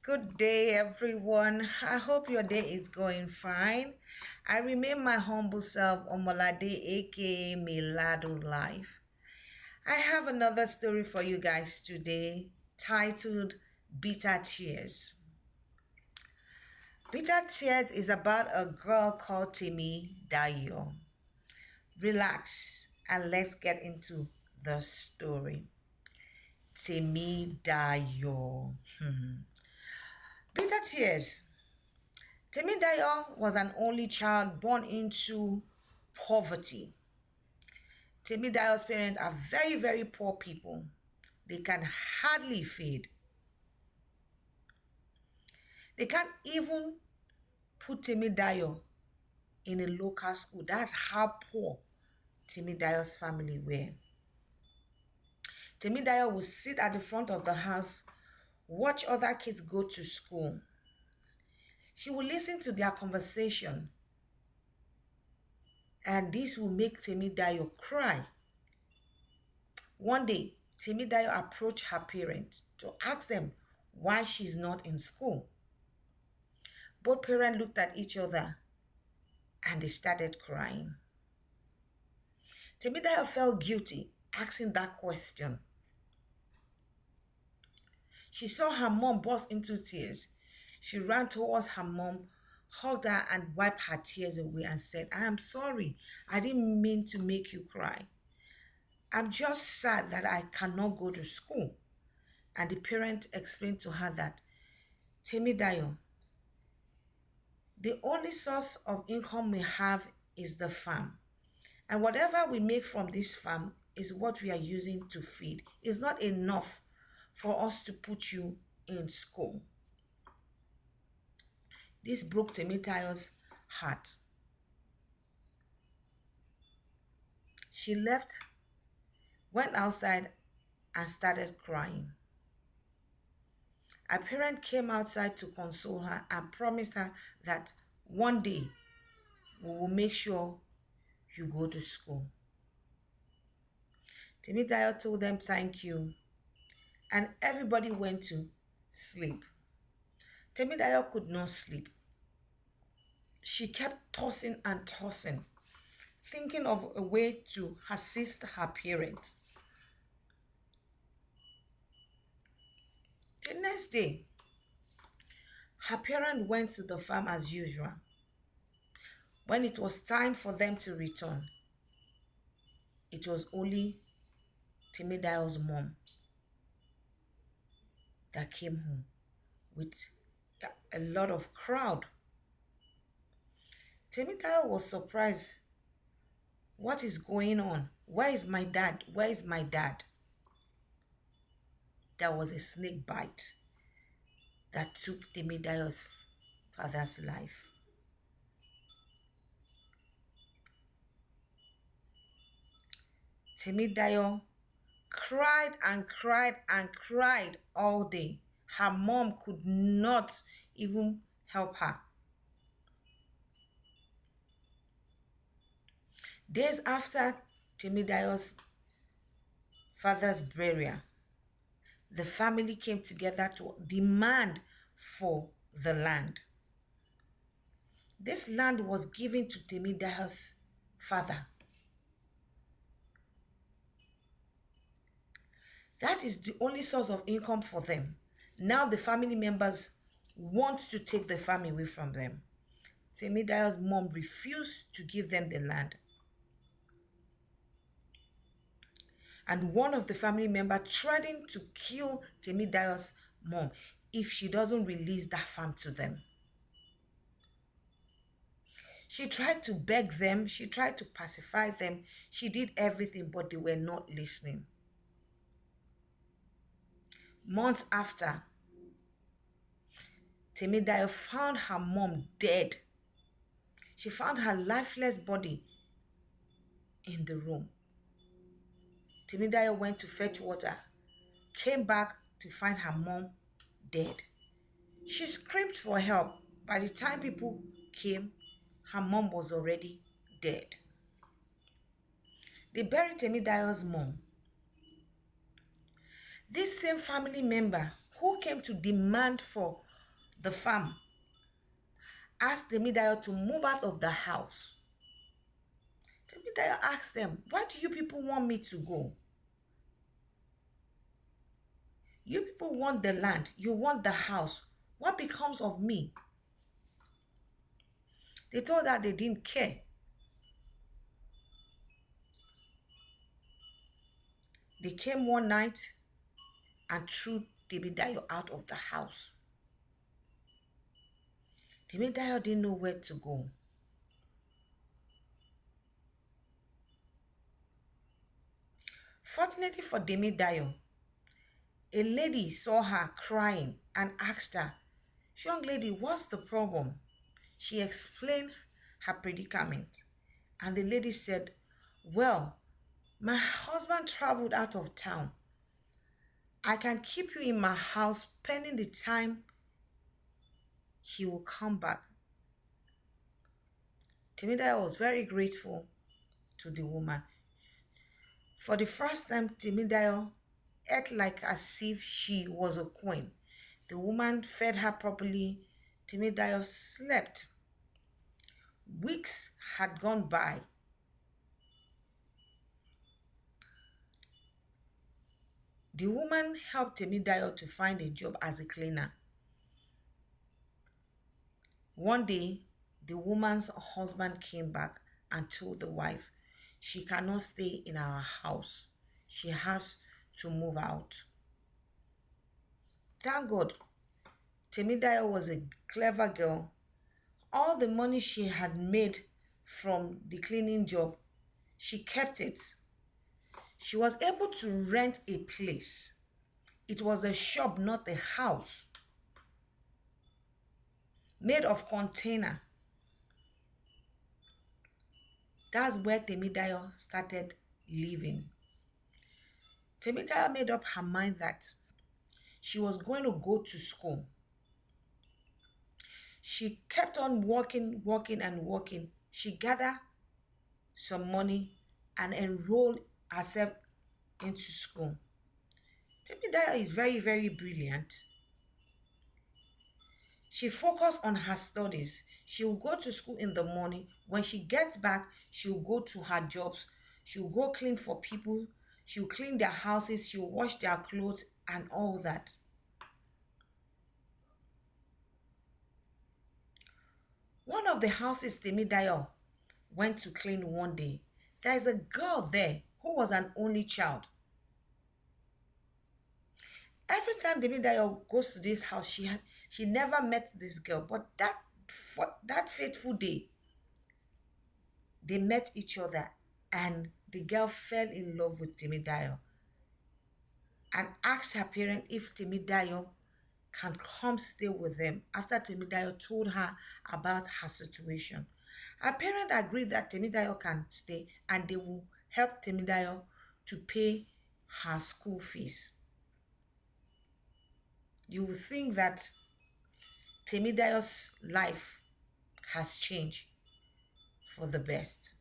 Good day, everyone. I hope your day is going fine. I remain my humble self, Omolade, aka Milado Life. I have another story for you guys today titled Bitter Tears. Bitter Tears is about a girl called Timi Dayo. Relax and let's get into the story. Timi Dayo. Bitter Tears. Temidayo was an only child born into poverty. Temidayo's parents are very, very poor people. They can hardly feed. They can't even put Temidayo in a local school. That's how poor Temidayo's family were. Temidayo would sit at the front of the house, watch other kids go to school. She would listen to their conversation, and this will make Temidayo cry. One day, Temidayo approached her parents to ask them why she's not in school. Both parents looked at each other and they started crying. Temidayo felt guilty asking that question. She saw her mom burst into tears. She ran towards her mom, hugged her, and wiped her tears away and said, "I am sorry. I didn't mean to make you cry. I'm just sad that I cannot go to school." And the parent explained to her that, "Temidayo, the only source of income we have is the farm. And whatever we make from this farm is what we are using to feed. It's not enough for us to put you in school." This broke Temitayo's heart. She left, went outside, and started crying. Her parent came outside to console her and promised her that one day we will make sure you go to school. Temitayo told them thank you, and everybody went to sleep. Temidayo could not sleep. She kept tossing and tossing, thinking of a way to assist her parents. The next day, her parents went to the farm as usual. When it was time for them to return, it was only Temidayo's mom that came home with a lot of crowd. Temidayo was surprised. What is going on? Where is my dad? Where is my dad? There was a snake bite that took Temidayo's father's life. Temidayo cried and cried and cried all day. Her mom could not even help her. Days after Temidayo's father's burial, the family came together to demand for the land. This land was given to Temidayo's father. That is the only source of income for them. Now the family members want to take the farm away from them. Temidayo's mom refused to give them the land. And one of the family members threatened to kill Temidayo's mom if she doesn't release that farm to them. She tried to beg them, she tried to pacify them, she did everything, but they were not listening. Months after, Temidayo found her mom dead. She found her lifeless body in the room. Temidayo went to fetch water, came back to find her mom dead. She screamed for help. By the time people came, her mom was already dead. They buried Temidayo's mom. This same family member who came to demand for the farm, asked Temidayo to move out of the house. Temidayo asked them, why do you people want me to go? You people want the land, you want the house. What becomes of me? They told her they didn't care. They came one night and threw Temidayo out of the house. Temidayo didn't know where to go. Fortunately for Temidayo, a lady saw her crying and asked her, young lady, what's the problem? She explained her predicament. And the lady said, well, my husband traveled out of town. I can keep you in my house pending the time he will come back. Temidayo was very grateful to the woman. For the first time, Temidayo ate like as if she was a queen. The woman fed her properly. Temidayo slept. Weeks had gone by. The woman helped Temidayo to find a job as a cleaner. One day, the woman's husband came back and told the wife she cannot stay in our house. She has to move out. Thank God, Temidayo was a clever girl. All the money she had made from the cleaning job, she kept it. She was able to rent a place. It was a shop, not a house, made of container. That's where Temidayo started living. Temidayo made up her mind that she was going to go to school. She kept on working, and working. She gathered some money and enrolled herself into school. Temidayo is very, very brilliant. She focused on her studies. She will go to school in the morning. When she gets back, she will go to her jobs. She will go clean for people. She will clean their houses. She will wash their clothes and all that. One of the houses Temidayo went to clean one day, there is a girl there who was an only child. Every time Temidayo goes to this house, she never met this girl. But that fateful day, they met each other, and the girl fell in love with Temidayo and asked her parents if Temidayo can come stay with them after Temidayo told her about her situation. Her parents agreed that Temidayo can stay and they will help Temidayo to pay her school fees. You will think that Temidayo's life has changed for the best.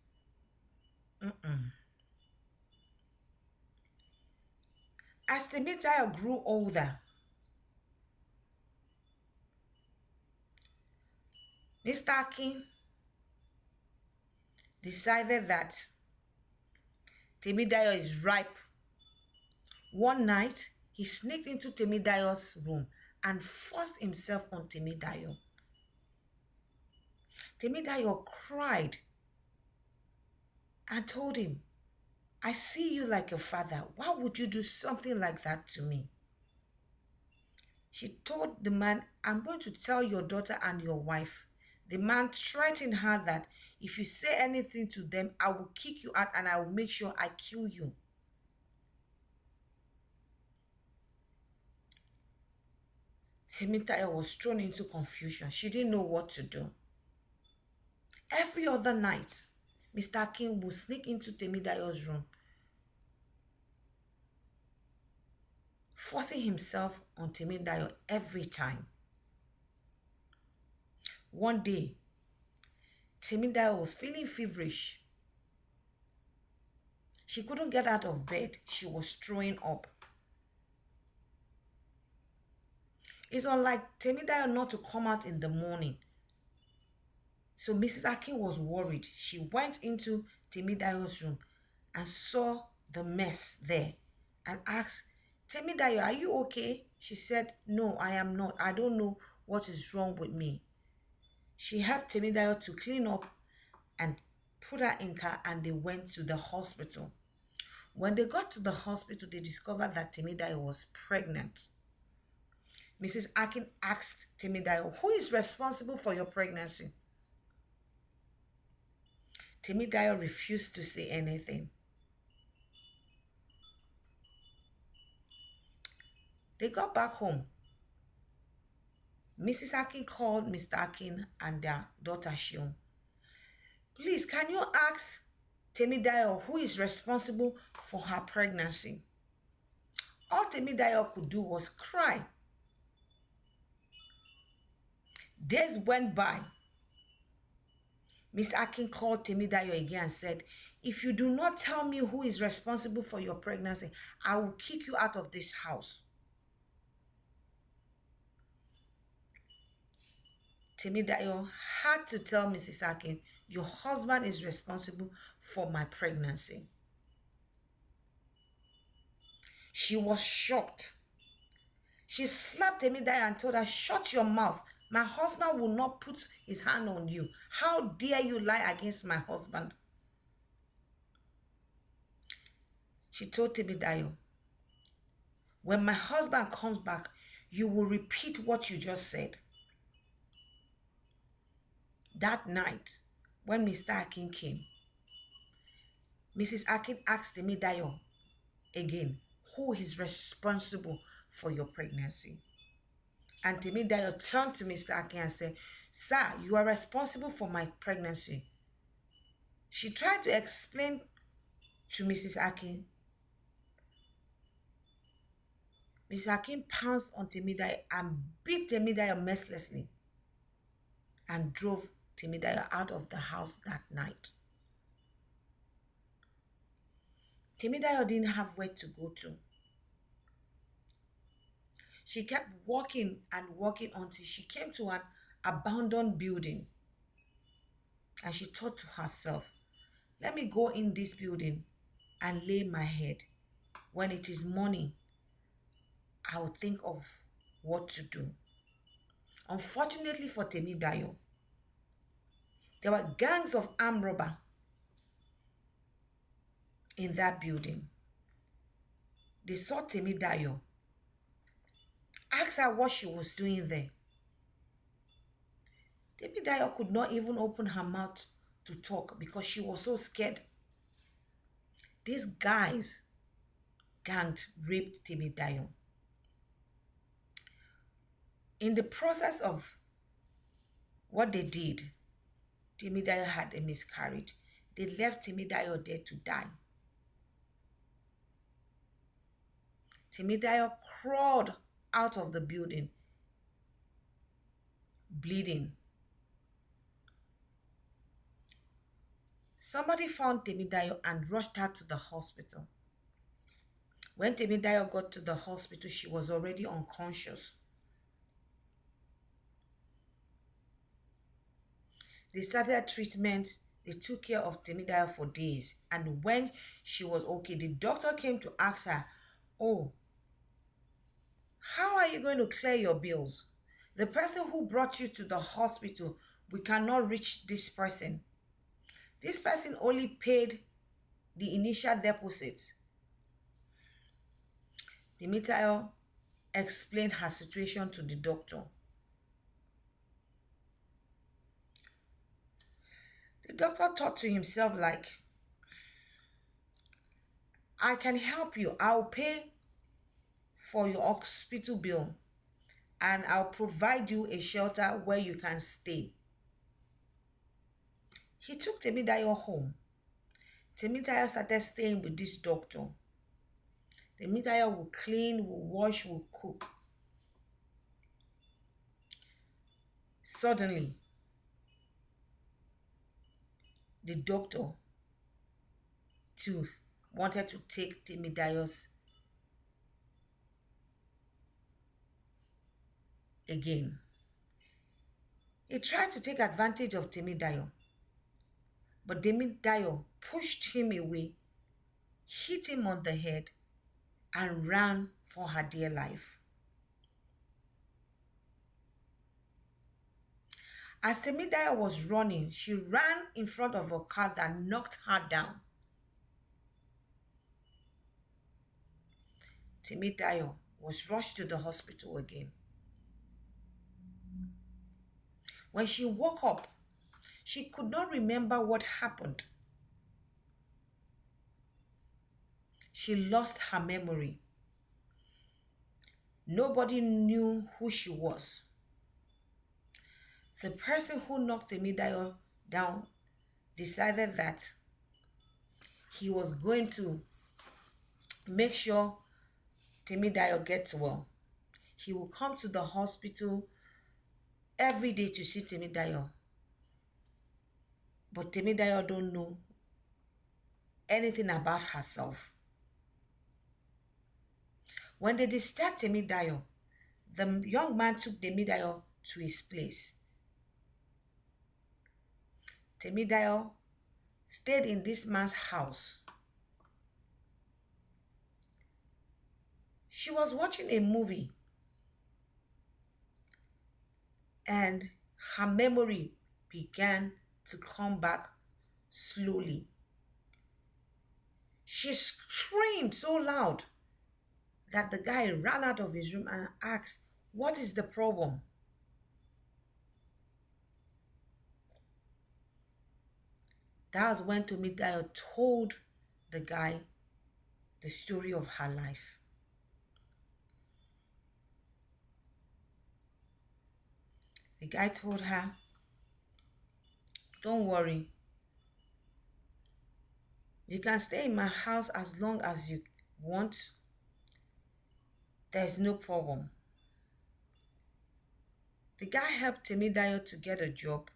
As Temidayo grew older, Mr. Akin decided that Temidayo is ripe. One night, he sneaked into Temidayo's room and forced himself on Temidayo. Temidayo cried and told him, I see you like a father. Why would you do something like that to me? She told the man, I'm going to tell your daughter and your wife. The man threatened her that if you say anything to them, I will kick you out and I will make sure I kill you. Temidayo was thrown into confusion. She didn't know what to do. Every other night, Mr. Akin would sneak into Temidayo's room, forcing himself on Temidayo every time. One day, Temidayo was feeling feverish. She couldn't get out of bed. She was throwing up. It's unlike Temidayo not to come out in the morning. So Mrs. Akin was worried. She went into Temidayo's room and saw the mess there and asked, Temidayo, are you okay? She said, no, I am not. I don't know what is wrong with me. She helped Temidayo to clean up and put her in car, and they went to the hospital. When they got to the hospital, they discovered that Temidayo was pregnant. Mrs. Akin asked Temidayo, who is responsible for your pregnancy? Temidayo refused to say anything. They got back home. Mrs. Akin called Mr. Akin and their daughter Shion. Please, can you ask Temidayo who is responsible for her pregnancy? All Temidayo could do was cry. Days went by. Miss Akin called Temidayo again and said, if you do not tell me who is responsible for your pregnancy, I will kick you out of this house. Temidayo had to tell Mrs. Akin, your husband is responsible for my pregnancy. She was shocked. She slapped Temidayo and told her, shut your mouth. My husband will not put his hand on you. How dare you lie against my husband? She told Temidayo, when my husband comes back, you will repeat what you just said. That night, when Mr. Akin came, Mrs. Akin asked Temidayo again, who is responsible for your pregnancy? And Temidayo turned to Mr. Akin and said, sir, you are responsible for my pregnancy. She tried to explain to Mrs. Akin. Mrs. Akin pounced on Temidayo and beat Temidayo mercilessly and drove Temidayo out of the house that night. Temidayo didn't have where to go to. She kept walking and walking until she came to an abandoned building. And she thought to herself, let me go in this building and lay my head. When it is morning, I will think of what to do. Unfortunately for Temidayo, there were gangs of armed robbers in that building. They saw Temidayo, asked her what she was doing there. Temidayo could not even open her mouth to talk because she was so scared. These guys ganged raped Temidayo. In the process of what they did, Temidayo had a miscarriage. They left Temidayo there to die. Temidayo crawled out of the building, bleeding. Somebody found Temidayo and rushed her to the hospital. When Temidayo got to the hospital, she was already unconscious. They started treatment. They took care of Temidayo for days. And when she was okay, the doctor came to ask her, oh, how are you going to clear your bills? The person who brought you to the hospital, we cannot reach this person. This person only paid the initial deposit. Temidayo explained her situation to the doctor. The doctor thought to himself like, I can help you. I'll pay for your hospital bill and I'll provide you a shelter where you can stay. He took Temidayo home. Temidayo started staying with this doctor. Temidayo will clean, will wash, will cook. Suddenly, the doctor too wanted to take Temidayo's again. He tried to take advantage of Temidayo, but Temidayo pushed him away, hit him on the head, and ran for her dear life. As Temidayo was running, she ran in front of a car that knocked her down. Temidayo was rushed to the hospital again. When she woke up, she could not remember what happened. She lost her memory. Nobody knew who she was. The person who knocked Temidayo down decided that he was going to make sure Temidayo gets well. He will come to the hospital every day to see Temidayo. But Temidayo don't know anything about herself. When they discharged Temidayo, the young man took Temidayo to his place. Temidayo stayed in this man's house. She was watching a movie and her memory began to come back slowly. She screamed so loud that the guy ran out of his room and asked, "What is the problem?" That was when Temidayo told the guy the story of her life. The guy told her, "Don't worry. You can stay in my house as long as you want. There's no problem." The guy helped Temidayo to get a job,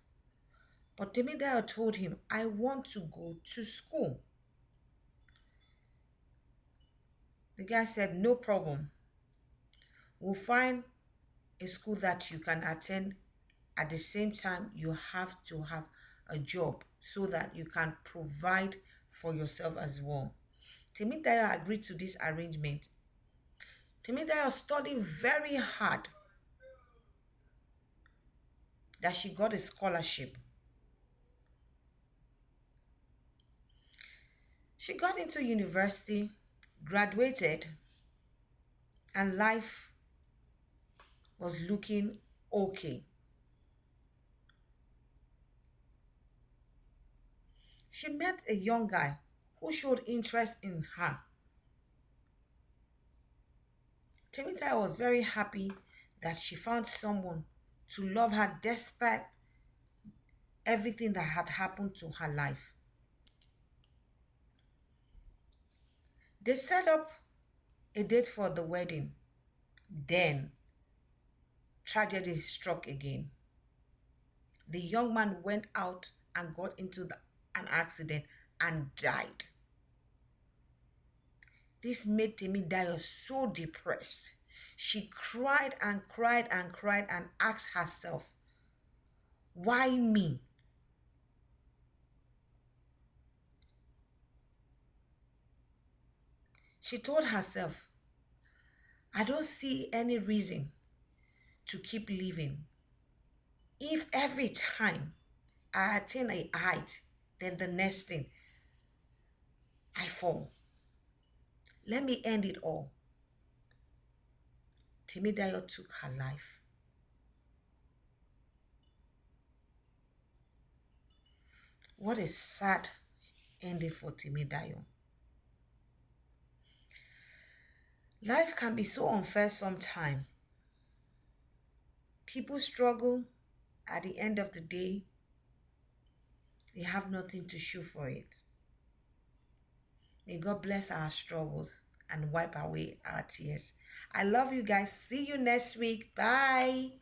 but Temidayo told him, "I want to go to school." The guy said, "No problem. We'll find a school that you can attend. At the same time, you have to have a job so that you can provide for yourself as well." Temidayo agreed to this arrangement. Temidayo studied very hard that she got a scholarship. She got into university, graduated, and life was looking okay. She met a young guy who showed interest in her. Temidayo was very happy that she found someone to love her despite everything that had happened to her life. They set up a date for the wedding. Then tragedy struck again. The young man went out and got into an accident and died. This made Temidayo so depressed. She cried and cried and cried and asked herself, "Why me?" She told herself, "I don't see any reason to keep living. If every time I attain a height, then the next thing I fall. Let me end it all." Temidayo took her life. What a sad ending for Temidayo. Life can be so unfair sometimes. People struggle. At the end of the day, they have nothing to show for it. May God bless our struggles and wipe away our tears. I love you guys. See you next week. Bye.